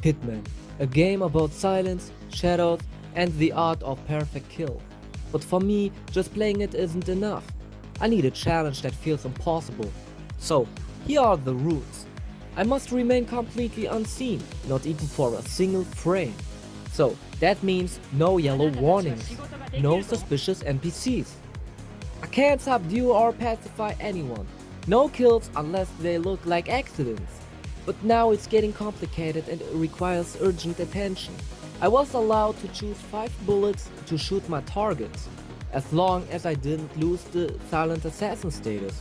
Hitman, a game about silence, shadows, and the art of perfect kill. But for me, just playing it isn't enough. I need a challenge that feels impossible. So, here are the rules. I must remain completely unseen, not even for a single frame. So, that means no yellow warnings, no suspicious NPCs. I can't subdue or pacify anyone. No kills unless they look like accidents. But now it's getting complicated and it requires urgent attention. I was allowed to choose 5 bullets to shoot my targets, as long as I didn't lose the silent assassin status.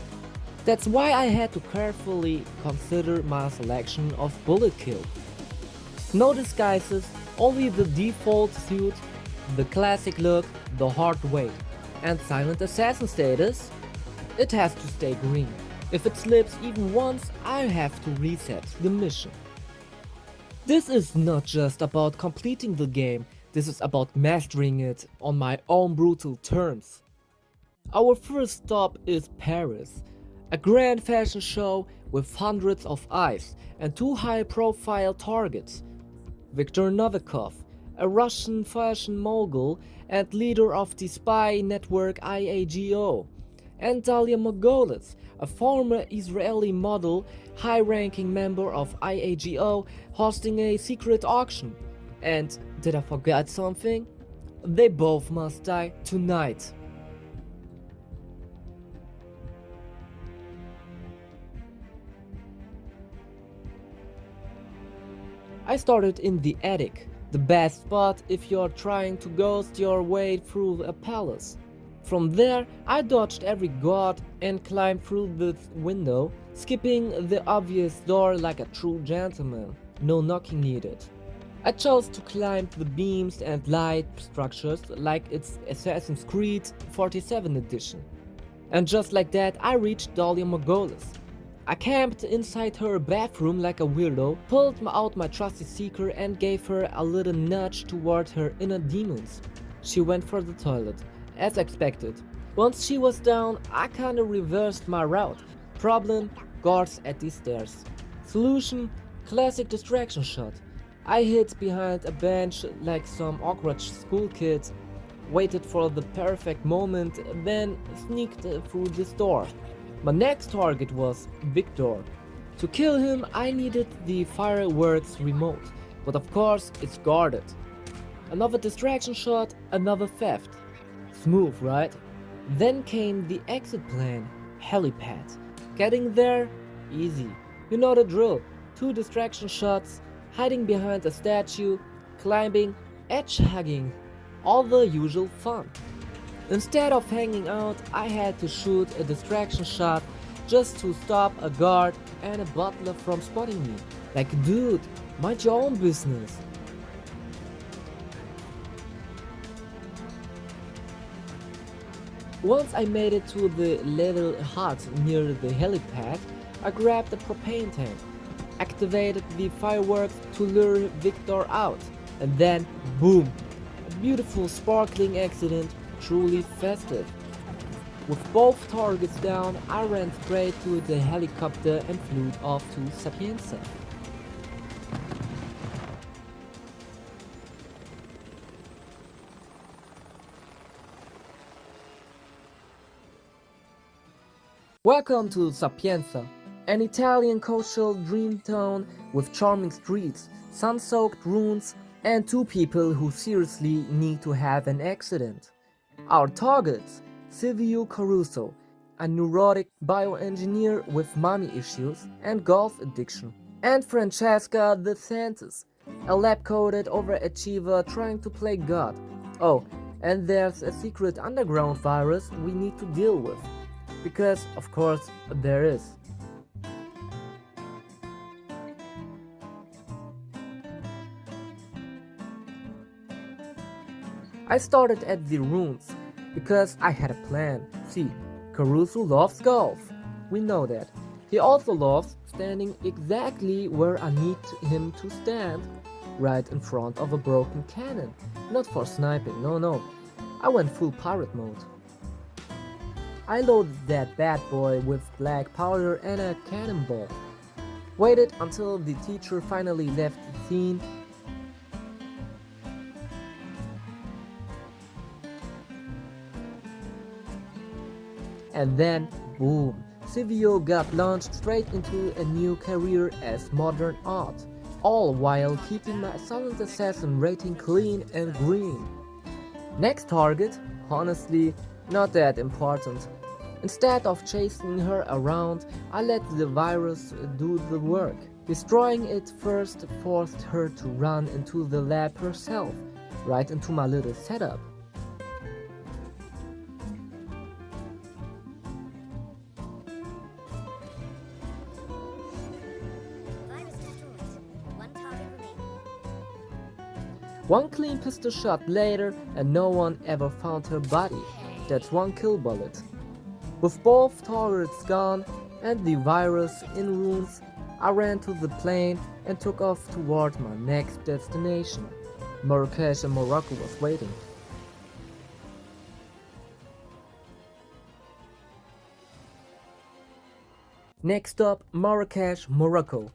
That's why I had to carefully consider my selection of bullet kill. No disguises, only the default suit, the classic look, the hard weight. And silent assassin status? It has to stay green. If it slips even once, I have to reset the mission. This is not just about completing the game, this is about mastering it on my own brutal terms. Our first stop is Paris, a grand fashion show with hundreds of eyes and 2 high-profile targets. Viktor Novikov, a Russian fashion mogul and leader of the spy network IAGO, and Dalia Mogolis, a former Israeli model, high-ranking member of IAGO, hosting a secret auction. And did I forget something? They both must die tonight. I started in the attic, the best spot if you're trying to ghost your way through a palace. From there, I dodged every guard and climbed through the window, skipping the obvious door like a true gentleman. No knocking needed. I chose to climb the beams and light structures like it's Assassin's Creed 47 edition. And just like that, I reached Dalia Mogolis. I camped inside her bathroom like a weirdo, pulled out my trusty seeker and gave her a little nudge toward her inner demons. She went for the toilet, as expected. Once she was down, I kinda reversed my route. Problem: guards at the stairs. Solution: classic distraction shot. I hid behind a bench like some awkward school kid, waited for the perfect moment, then sneaked through this door. My next target was Victor. To kill him, I needed the fireworks remote, but of course it's guarded. Another distraction shot, another theft. Smooth, right? Then came the exit plan, helipad. Getting there, easy. You know the drill. 2 distraction shots, hiding behind a statue, climbing, edge hugging, all the usual fun. Instead of hanging out, I had to shoot a distraction shot just to stop a guard and a butler from spotting me. Like, dude, mind your own business. Once I made it to the little hut near the helipad, I grabbed the propane tank, activated the fireworks to lure Victor out, and then boom! A beautiful sparkling accident, truly festive. With both targets down, I ran straight to the helicopter and flew off to Sapienza. Welcome to Sapienza, an Italian coastal dream town with charming streets, sun-soaked ruins, and 2 people who seriously need to have an accident. Our targets: Silvio Caruso, a neurotic bioengineer with mommy issues and golf addiction, and Francesca De Santis, a lab-coated overachiever trying to play God. Oh, and there's a secret underground virus we need to deal with. Because, of course, there is. I started at the ruins, because I had a plan. See, Caruso loves golf. We know that. He also loves standing exactly where I need him to stand, right in front of a broken cannon. Not for sniping, no. I went full pirate mode. I loaded that bad boy with black powder and a cannonball. Waited until the teacher finally left scene. And then, boom, Silvio got launched straight into a new career as modern art, all while keeping my Silent Assassin rating clean and green. Next target, honestly, not that important. Instead of chasing her around, I let the virus do the work. Destroying it first forced her to run into the lab herself, right into my little setup. Virus destroyed. One target remaining. One clean pistol shot later and no one ever found her body. That's one kill bullet. With both targets gone and the virus in ruins, I ran to the plane and took off toward my next destination. Marrakesh in Morocco was waiting. Next up, Marrakesh, Morocco.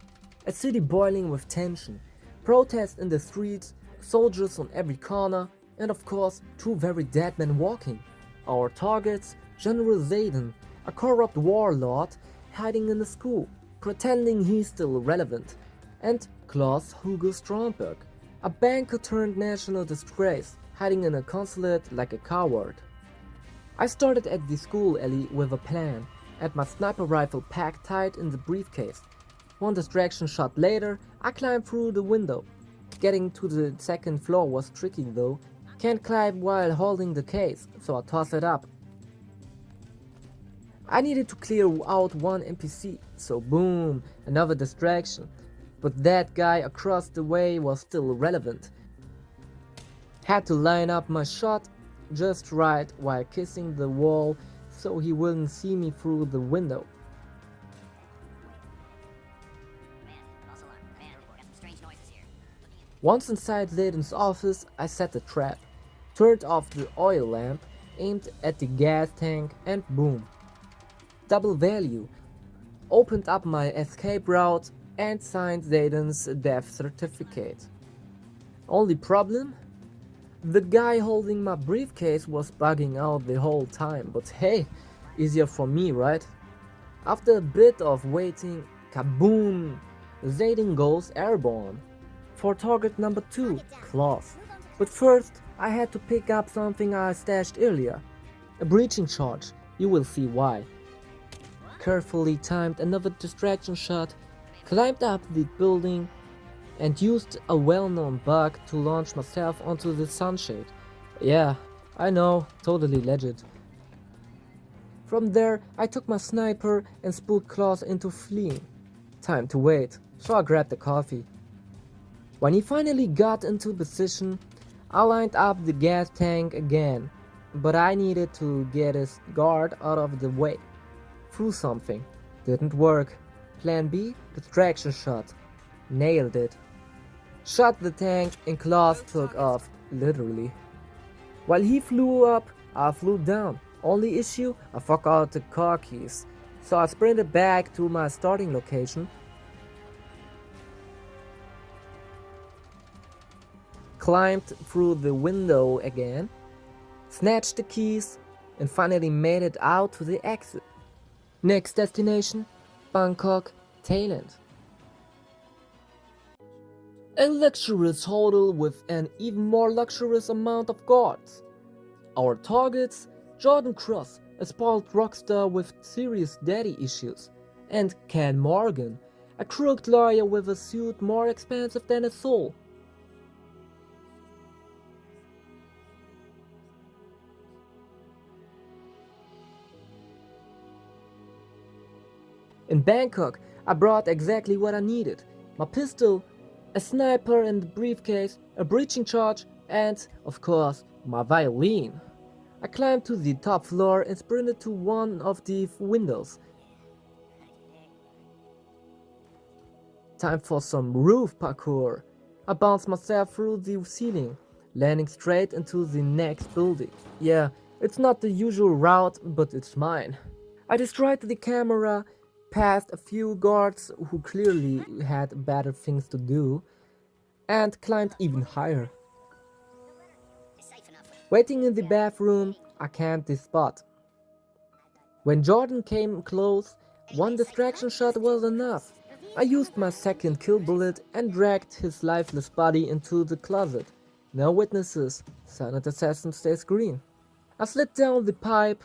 A city boiling with tension. Protests in the streets, soldiers on every corner, and of course, two very dead men walking. Our targets, General Zayden, a corrupt warlord hiding in a school, pretending he's still relevant, and Klaus Hugo Stromberg, a banker turned national disgrace, hiding in a consulate like a coward. I started at the school alley with a plan, and my sniper rifle packed tight in the briefcase. One distraction shot later, I climbed through the window. Getting to the second floor was tricky though. Can't climb while holding the case, so I toss it up. I needed to clear out one NPC, so boom, another distraction. But that guy across the way was still relevant. Had to line up my shot just right while kissing the wall so he wouldn't see me through the window. False alarm. Command, got some strange noises here. Once inside Zayden's office, I set the trap, turned off the oil lamp, aimed at the gas tank, and boom. Double value. Opened up my escape route and signed Zayden's death certificate. Only problem? The guy holding my briefcase was bugging out the whole time, but hey, easier for me, right? After a bit of waiting, kaboom! Zayden goes airborne. For target number 2, Klaus. But first, I had to pick up something I stashed earlier. A breaching charge, you will see why. Carefully timed another distraction shot, climbed up the building, and used a well-known bug to launch myself onto the sunshade. Yeah, I know, totally legit. From there, I took my sniper and spooked Klaus into fleeing. Time to wait, so I grabbed a coffee. When he finally got into position, I lined up the gas tank again, but I needed to get his guard out of the way. Threw something. Didn't work. Plan B, distraction shot. Nailed it. Shot the tank and Klaus took off, literally. While he flew up, I flew down. Only issue, I forgot the car keys. So I sprinted back to my starting location. Climbed through the window again. Snatched the keys and finally made it out to the exit. Next destination, Bangkok, Thailand. A luxurious hotel with an even more luxurious amount of guards. Our targets, Jordan Cross, a spoiled rock star with serious daddy issues, and Ken Morgan, a crooked lawyer with a suit more expensive than a soul. In Bangkok, I brought exactly what I needed. My pistol, a sniper in the briefcase, a breaching charge, and, of course, my violin. I climbed to the top floor and sprinted to one of the windows. Time for some roof parkour. I bounced myself through the ceiling, landing straight into the next building. Yeah, it's not the usual route, but it's mine. I destroyed the camera, passed a few guards who clearly had better things to do, and climbed even higher. It's safe enough. Waiting in the bathroom, I camped this spot. When Jordan came close, one distraction shot was enough. I used my second kill bullet and dragged his lifeless body into the closet. No witnesses. Silent assassin stays green. I slid down the pipe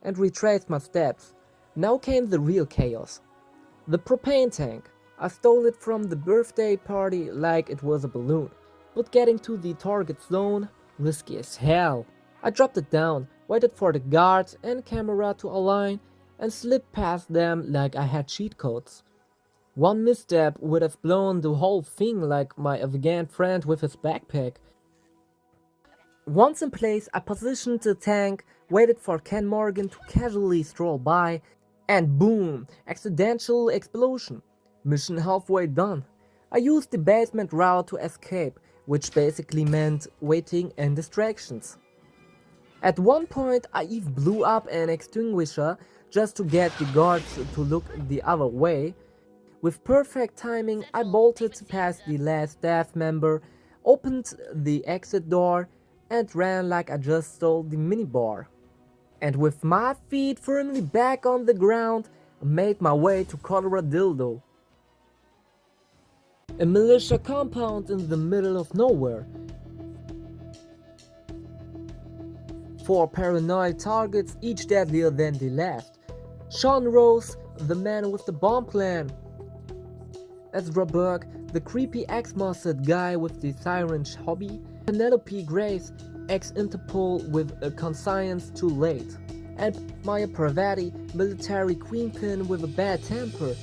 and retraced my steps. Now came the real chaos. The propane tank. I stole it from the birthday party like it was a balloon. But getting to the target zone, risky as hell. I dropped it down, waited for the guards and camera to align, and slipped past them like I had cheat codes. One misstep would have blown the whole thing like my Afghan friend with his backpack. Once in place, I positioned the tank, waited for Ken Morgan to casually stroll by, and boom! Accidental explosion. Mission halfway done. I used the basement route to escape, which basically meant waiting and distractions. At one point, I even blew up an extinguisher just to get the guards to look the other way. With perfect timing, I bolted past the last staff member, opened the exit door, and ran like I just stole the minibar. And with my feet firmly back on the ground, I made my way to Colorado. A militia compound in the middle of nowhere. 4 paranoid targets, each deadlier than the last. Sean Rose, the man with the bomb plan. Ezra Burke, the creepy ex-Mossad guy with the siren hobby. Penelope Grace, ex-Interpol with a conscience too late. And Maya Pravati, military queenpin with a bad temper.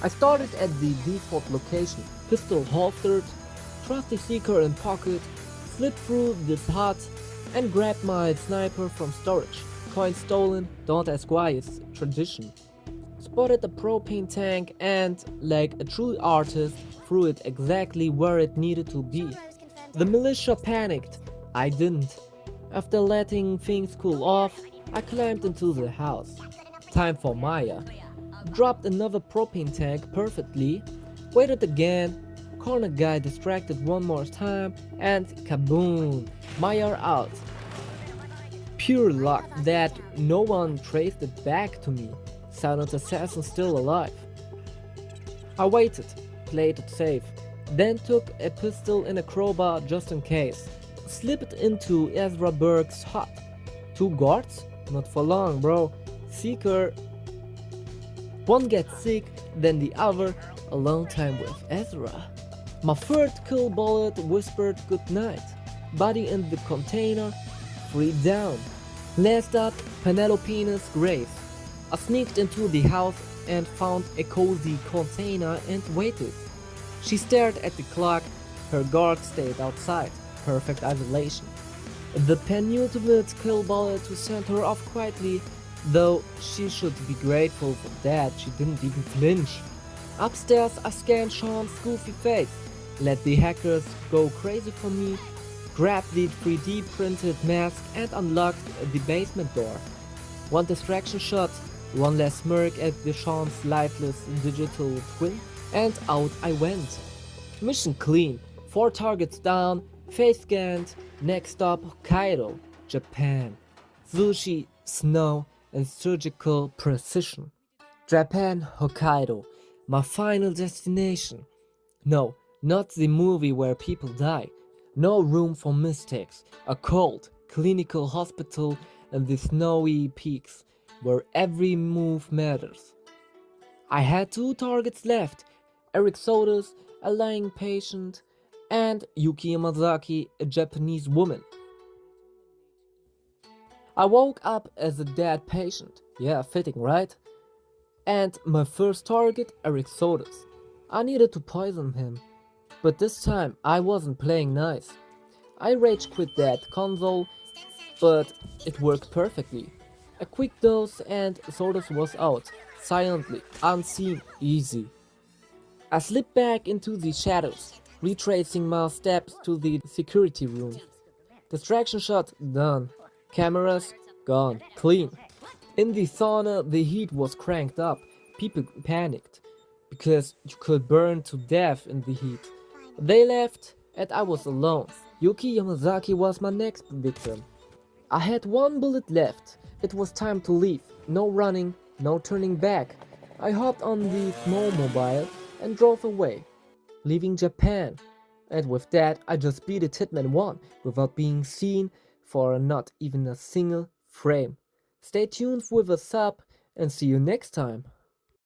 I started at the default location, pistol holstered, trusty seeker in pocket, slid through this hut and grabbed my sniper from storage. Coin stolen, don't ask why, it's tradition. Spotted the propane tank and, like a true artist, threw it exactly where it needed to be. The militia panicked, I didn't. After letting things cool off, I climbed into the house. Time for Maya. Dropped another propane tank perfectly, waited again, corner guy distracted one more time, and kaboom! Maya out. Pure luck that no one traced it back to me. Silent assassin still alive. I waited, played it safe, then took a pistol and a crowbar just in case. Slipped into Ezra Burke's hut. 2 guards? Not for long, bro. Seeker. One gets sick, then the other, a long time with Ezra. My third kill bullet whispered goodnight. Body in the container, 3 down. Last up, Penelope's grave. I sneaked into the house and found a cozy container and waited. She stared at the clock, her guard stayed outside, perfect isolation. The penultimate kill bullet to send her off quietly, though she should be grateful for that, she didn't even flinch. Upstairs I scanned Sean's goofy face, let the hackers go crazy for me, grabbed the 3D printed mask and unlocked the basement door. One distraction shot, one last smirk at the Sean's lifeless digital twin, and out I went. Mission clean, 4 targets down, face scanned, next stop Hokkaido, Japan. Sushi, snow, and surgical precision. Japan, Hokkaido, my final destination. No, not the movie where people die. No room for mistakes. A cold, clinical hospital and the snowy peaks where every move matters. I had 2 targets left. Eric Sodas, a lying patient, and Yuki Yamazaki, a Japanese woman. I woke up as a dead patient. Yeah, fitting, right? And my first target, Eric Sodas. I needed to poison him. But this time, I wasn't playing nice. I rage quit that console, but it worked perfectly. A quick dose and Sodas was out. Silently, unseen, easy. I slipped back into the shadows, retracing my steps to the security room. Distraction shot, done. Cameras, Gone. Clean. In the sauna, the heat was cranked up. People panicked because you could burn to death in the heat. They left, and I was alone. Yuki Yamazaki was my next victim. I had one bullet left. It was time to leave. No running, no turning back. I hopped on the snowmobile and drove away, leaving Japan. And with that, I just beat it Hitman 1 without being seen for not even a single frame. Stay tuned with a sub and see you next time.